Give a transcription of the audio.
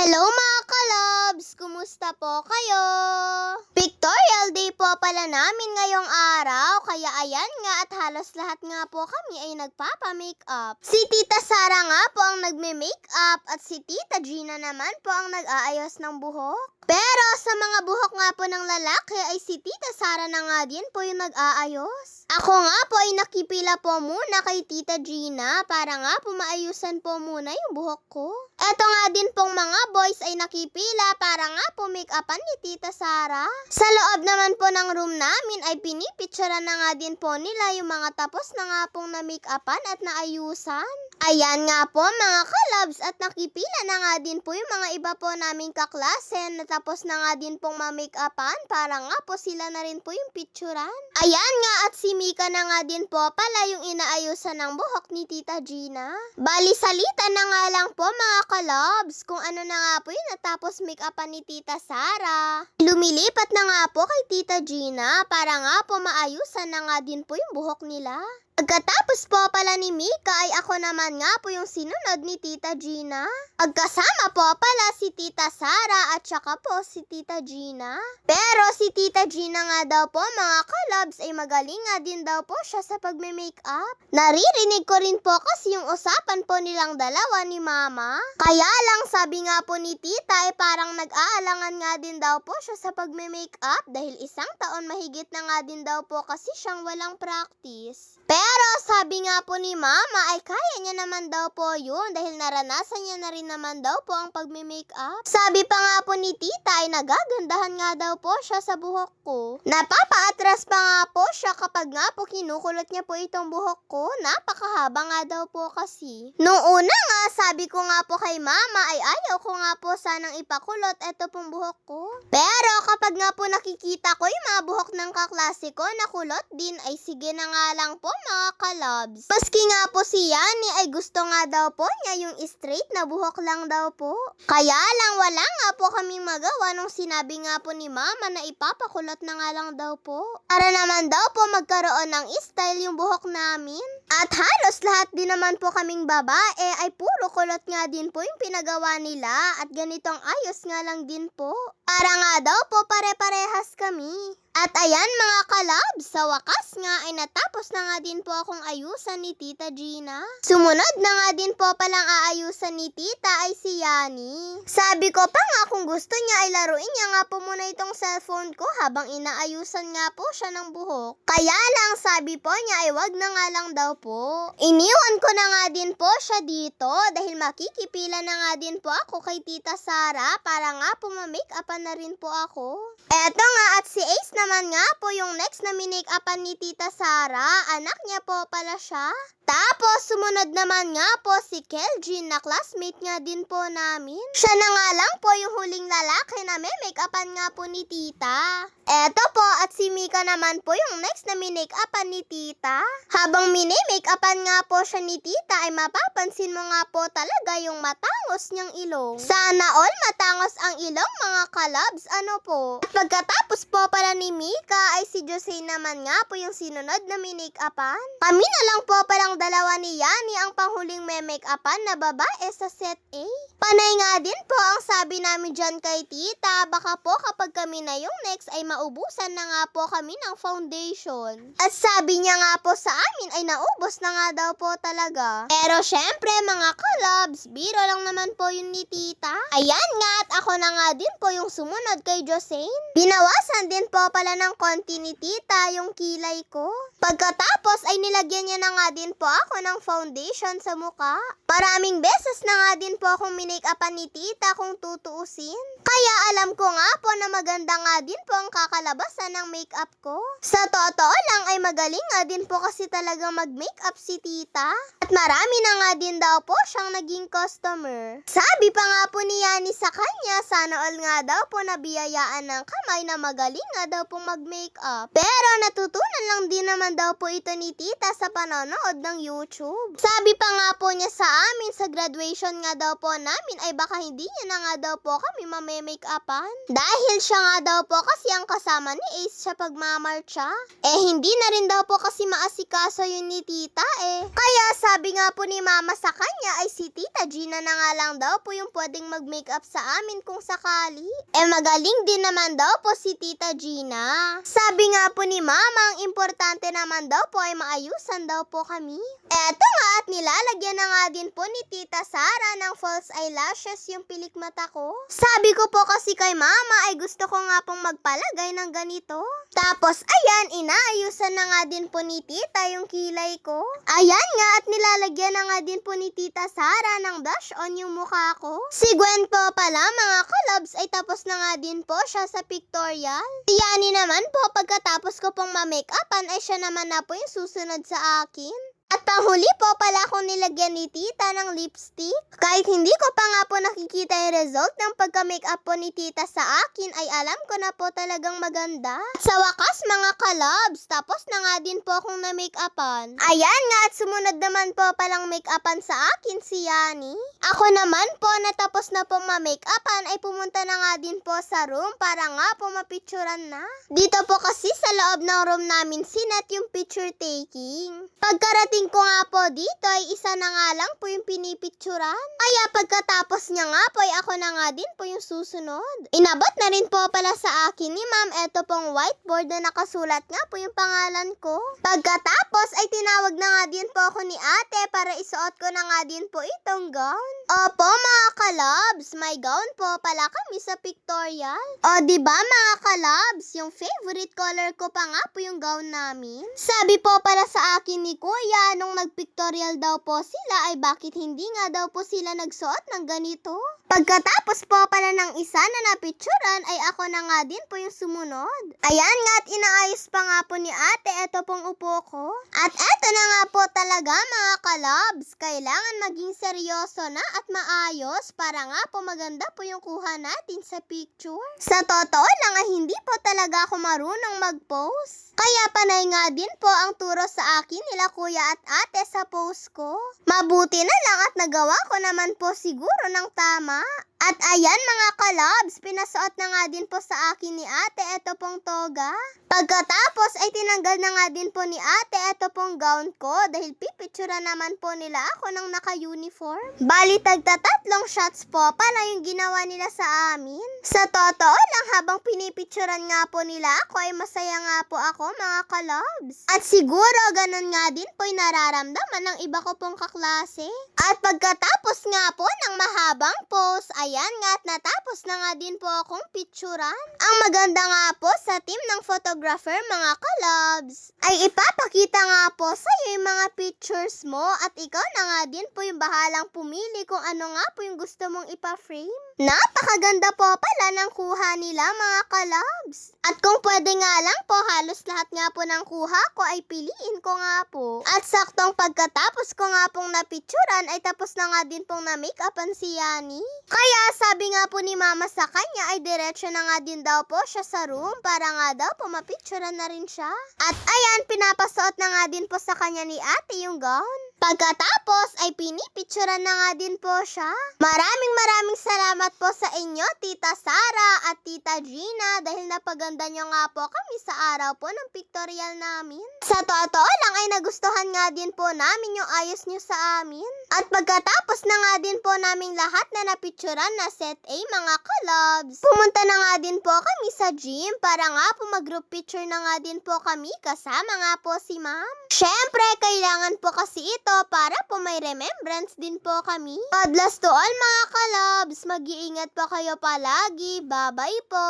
Hello mga kalabs! Kumusta po kayo? Pictorial day po pala namin ngayong araw, kaya ayan nga at halos lahat nga po kami ay nagpapa-makeup. Si Tita Sara nga po ang nagme-makeup at si Tita Gina naman po ang nag-aayos ng buhok. Pero sa mga buhok nga po ng lalaki ay si Tita Sara na nga din po yung nag-aayos. Ako nga po ay nakipila po muna kay Tita Gina para nga po maayusan po muna yung buhok ko. Eto nga din pong mga boys ay nakipila para nga po make-upan ni Tita Sara. Sa loob naman po ng room namin ay pinipicturean na nga din po nila yung mga tapos na nga pong na-make-upan at naayusan. Ayan nga po mga kalabs at nakipila na nga din po yung mga iba po naming kaklase na tapos na nga din pong ma-make-upan para nga po sila na rin po yung picturean. Ayan nga at si Mika na nga din po pala yung inaayusan ng buhok ni Tita Gina. Bali salita na nga lang po mga kalabs kung ano na nga po yung natapos make-upan ni Tita Sara. Lumilipat na nga po kay Tita Gina para nga po maayusan na nga din po yung buhok nila. Pagkatapos po pala ni Mika ay ako naman nga po yung sinunod ni Tita Gina. Pagkasama po pala si Tita Sara at saka po si Tita Gina. Pero si Tita Gina nga daw po mga kalabs ay magaling nga din daw po siya sa pagme-makeup. Naririnig ko rin po kasi yung usapan po nilang dalawa ni Mama. Kaya lang sabi nga po ni Tita ay parang nag-aalangan nga din daw po siya sa pagme-makeup dahil isang taon mahigit na nga din daw po kasi siyang walang practice. Pero sabi nga po ni Mama ay kaya niya naman daw po yun dahil naranasan niya na rin naman daw po ang pagme-makeup. Sabi pa nga po ni Tita ay nagagandahan nga daw po siya sa buhok ko. Napapa-atras pa nga po siya kapag nga po kinukulot niya po itong buhok ko. Napakahaba nga daw po kasi. Noong una nga sabi ko nga po kay Mama ay ayaw ko nga po sanang ipakulot eto pong buhok ko. Pero kapag nga po nakikita ko yung mga buhok ng kaklase ko na kulot din ay sige na nga lang po mga kalabs. Paski nga po si Yani ay gusto nga daw po niya yung straight na buhok lang daw po. Kaya lang wala nga po kaming magawa nung sinabi nga po ni Mama na ipapakulot na nga lang daw po. Para naman daw po magkaroon ng style yung buhok namin. At halos lahat din naman po kaming babae ay puro kulot nga din po yung pinagawa nila at ganitong ayos nga lang din po. Para nga daw po pare-parehas kami. At ayan mga kalabs, sa wakas nga ay natapos na nga din po akong ayusan ni Tita Gina. Sumunod na nga din po palang aayusan ni Tita ay si Yani. Sabi ko pa nga kung gusto niya ay laruin niya nga po muna itong cellphone ko habang inaayusan nga po siya ng buhok. Kaya lang sabi po niya ay wag na nga lang daw po. Iniwan ko na nga din po siya dito dahil makikipila na nga din po ako kay Tita Sara para nga po ma-make-upan na rin po ako. Eto nga at si Ace naman nga po yung next na minake-upan ni Tita Sara, anak niya po pala siya. Tapos sumunod naman nga po si Keljin na classmate nga din po namin. Siya na nga lang po yung huling lalaki na may make-upan nga po ni Tita. Eto po at si Mika naman po yung next na minake-upan ni Tita. Habang mini-make-upan nga po siya ni Tita ay mapapansin mo nga po talaga yung matangos niyang ilong. Sana all matangos ang ilong mga kalabs, ano po. At pagkatapos po pala ni Mika ay si Jose naman nga po yung sinunod na minake-upan. Kami na lang po palang dalawa ni Yani ang panghuling may make-upan na babae sa set A. Panay nga din po ang sabi namin dyan kay Tita, baka po kapag kami na yung next ay maubusan na nga po kami ng foundation. At sabi niya nga po sa amin ay naubos na nga daw po talaga. Pero syempre mga kalabs, biro lang naman po yun ni Tita. Ayan nga at ako na nga din po yung sumunod kay Josane. Binawasan din po pala ng konti ni Tita yung kilay ko. Pagkatapos ay nilagyan niya na nga din po ako ng foundation sa muka. Maraming beses na nga din po akong minake-upan ni Tita kung tutuusin. Kaya alam ko nga po na maganda nga din po ang kakalabasan ng makeup ko. Sa totoo lang ay magaling nga din po kasi talagang mag-makeup si Tita. At marami na nga din daw po siyang naging customer. Sabi pa nga po ni Yani sa kanya, sana all nga daw po nabiyayaan ng kamay na magaling nga daw po mag-makeup. Pero natutunan lang din naman daw po ito ni Tita sa panonood ng YouTube. Sabi pa nga po niya sa amin sa graduation nga daw po namin ay baka hindi niya na nga daw po kami mame-makeupan. Dahil siya nga daw po kasi ang kasama ni Ace sa pagmamarcha. Hindi na rin daw po kasi maasikaso yun ni tita Kaya sabi nga po ni mama sa kanya ay si tita Gina na nga lang daw po yung pwedeng mag-makeup sa amin kung sakali. Magaling din naman daw po si tita Gina. Sabi nga po ni mama, ang importante naman daw po ay maayusan daw po kami. Eto nga at nilalagyan na nga din po ni tita Sara ng false eyelashes yung pilik mata ko. Sabi ko po kasi kay mama ay gusto ko nga pong magpalagay ng ganito. Tapos ayan, inaayusan na nga din po ni tita yung kilay ko. Ayan nga at nilalagyan na nga din po ni tita Sara ng blush on yung mukha ko. Si Gwen po pala mga kalabs ay tapos na nga din po siya sa pictorial. Si Yani naman po pagkatapos ko pong ma-makeupan ay siya naman na po yung susunod sa akin. At panghuli po pala akong nilagyan ni tita ng lipstick. Kahit hindi ko pa nga po nakikita yung result ng pagka-makeup po ni tita sa akin ay alam ko na po talagang maganda. Sa wakas mga kalabs, tapos na nga din po akong na-makeupan. Ayan nga at sumunod naman po palang makeupan sa akin si Yani. Ako naman po natapos na po ma-makeupan ay pumunta na nga din po sa room para nga po mapicturan na. Dito po kasi sa loob ng room namin sinat yung picture taking. Pagkarating ko nga po dito ay isa na nga lang po yung pinipicturan. Kaya pagkatapos niya nga po ay ako na nga din po yung susunod. Inabot na rin po pala sa akin ni ma'am eto pong whiteboard na nakasulat nga po yung pangalan ko. Pagkatapos ay tinawag na nga din po ako ni ate para isuot ko na nga din po itong gown. Opo mga kalabs, may gown po pala kami sa pictorial. O diba mga kalabs, yung favorite color ko pa nga po yung gown namin. Sabi po pala sa akin ni kuya nung nagpictorial daw po sila ay bakit hindi nga daw po sila nagsuot ng ganito. Pagkatapos po pala ng isa na napicturan ay ako na nga din po yung sumunod. Ayan nga at inaayos pa nga po ni ate eto pong upo ko. At eto na nga po talaga mga kalabs, kailangan maging seryoso na at maayos para nga po maganda po yung kuha natin sa picture. Sa totoo lang ay hindi po talaga ako marunong mag-pose. Kaya panay nga din po ang turo sa akin nila kuya at ate sa pose ko. Mabuti na lang at nagawa ko naman po siguro ng tama. At ayan mga kalabs, pinasuot na nga din po sa akin ni ate eto pong toga. Pagkatapos ay tinanggal na nga din po ni ate eto pong gown ko dahil pipicturan naman po nila ako ng naka-uniform. Bali tagtatatlong shots po pala yung ginawa nila sa amin. Sa totoo lang habang pinipicturan nga po nila ako ay masaya nga po ako mga kalabs. At siguro ganun nga din po yung nararamdaman ng iba ko pong kaklase. At pagkatapos nga po ng mahabang pose, ayan nga at natapos na nga din po akong picturan. Ang maganda nga po sa team ng photographer mga kalabs ay ipapakita nga po sa'yo yung mga pictures mo at ikaw na nga din po yung bahalang pumili kung ano nga po yung gusto mong ipa-frame. Napakaganda po pala ng kuha nila mga kalabs. At kung pwede nga lang po halos lahat nga po ng kuha ko ay piliin ko nga po. At saktong pagkatapos ko nga pong napicturan ay tapos na nga din pong na-makeupan si Yani. Kaya sabi nga po ni mama sa kanya ay diretso na nga din daw po siya sa room para nga daw po mapicturan na rin siya. At ayan, pinapasuot na nga din po sa kanya ni ate yung gown. Pagkatapos ay pinipicturan na nga din po siya. Maraming salamat po sa inyo Tita Sara at Tita Gina dahil napaganda nyo nga po kami sa araw po ng pictorial namin. Sa totoo lang ay nagustuhan nga din po namin yung ayos nyo sa amin. At pagkatapos na nga din po namin lahat na napicturan na set A mga kalabs, pumunta na nga din po kami sa gym para nga po mag-group picture na nga din po kami kasama nga po si ma'am. Syempre, kailangan po kasi ito para po may remembrance din po kami. God bless to all mga kalabs. Mag-iingat po kayo palagi. Bye-bye po.